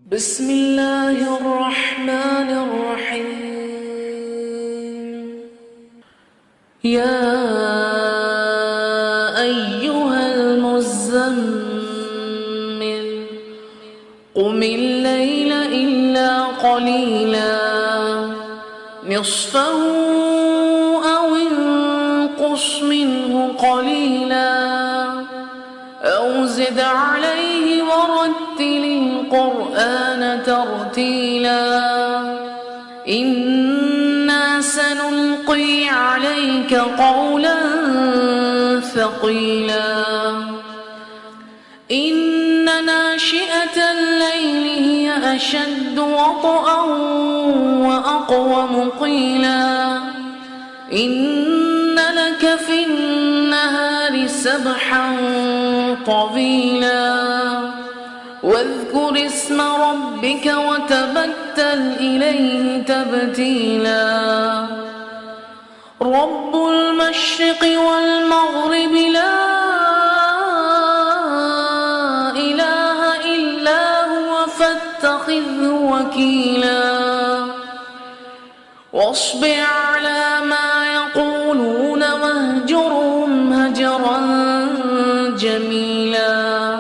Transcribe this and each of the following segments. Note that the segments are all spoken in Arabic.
بسم الله الرحمن الرحيم. يا أيها المزمل قم الليل إلا قليلا نصفه أو انقص منه قليلا أو زد عليه ورتل القرآن ترتيلا إنا سنلقي عليك قولا ثقيلا إن ناشئة الليل هي أشد وطئا وأقوم قيلا إن لك في النهار سبحا طويلا واذكر اسم ربك وتبتل إليه تبتيلا رب المشرق والمغرب لا إله إلا هو فاتخذه وكيلا واصبر على ما يقولون واهجرهم هجرا جميلا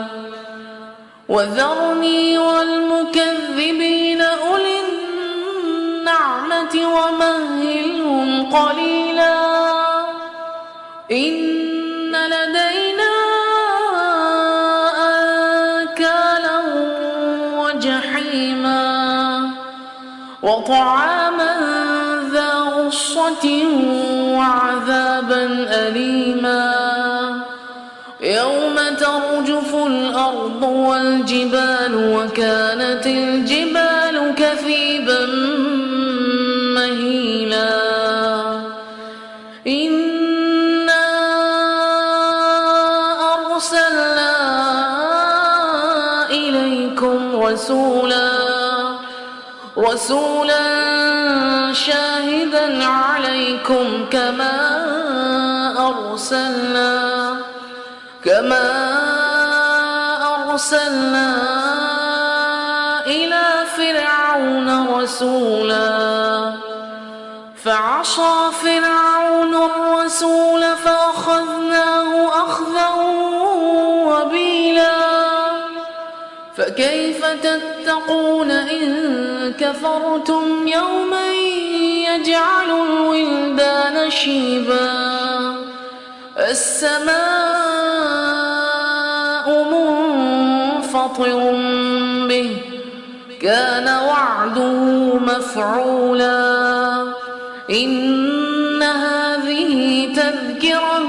وذرني والمكذبين أولي النعمة ومهلهم قليلا إن لدينا أنكالا وجحيما وطعاما ذا غصة وعذابا أليما يوم ترجف الأرض والجبال وكانت الجبال كثيبا مهيلا إنا أرسلنا إليكم رسولا شاهدا عليكم كما أرسلنا إلى فرعون رسولا فعصى فرعون الرسول فأخذناه أخذا وبيلا فكيف تتقون إن كفرتم يوما يجعل الولدان شيبا السماء منفطر به كان وعده مفعولا إن هذه تذكرة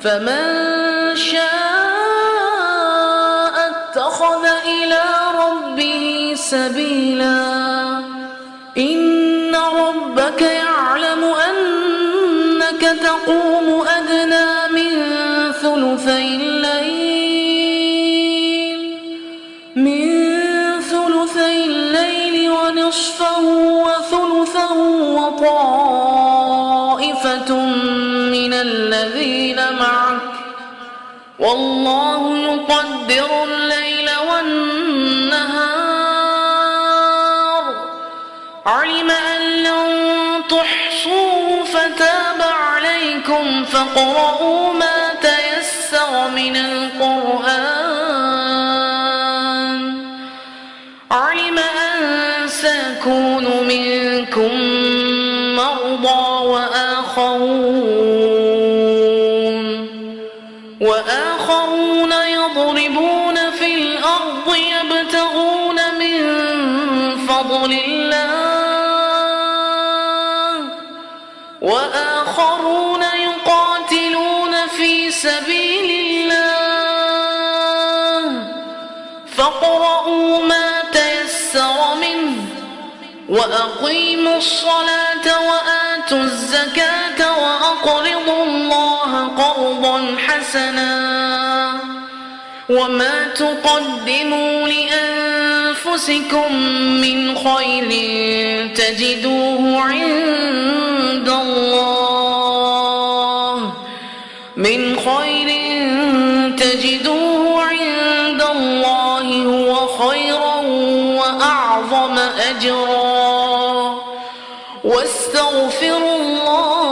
فمن شاء اتخذ إلى ربه سبيلا إن ربك يعلم أنك تقوم أدنى من ثلثي الليل ونصفه وثلثه وطائفة من الذين معك والله يقدر الليل والنهار علم أن لن تحصوه فتاب عليكم فاقرؤوا ما تيسر من القرآن علم أن سيكون منكم مرضى وآخرون يضربون في الأرض يبتغون من فضل الله وآخرون يقاتلون في سبيل الله فاقرؤوا ما تيسر منه وأقيموا الصلاة وآتوا الزكاة وأقرضوا الله قرضا حسنا وما تقدموا لأنفسكم من خير تجدوه عند الله هو خيرا وأعظم أجرا واستغفروا الله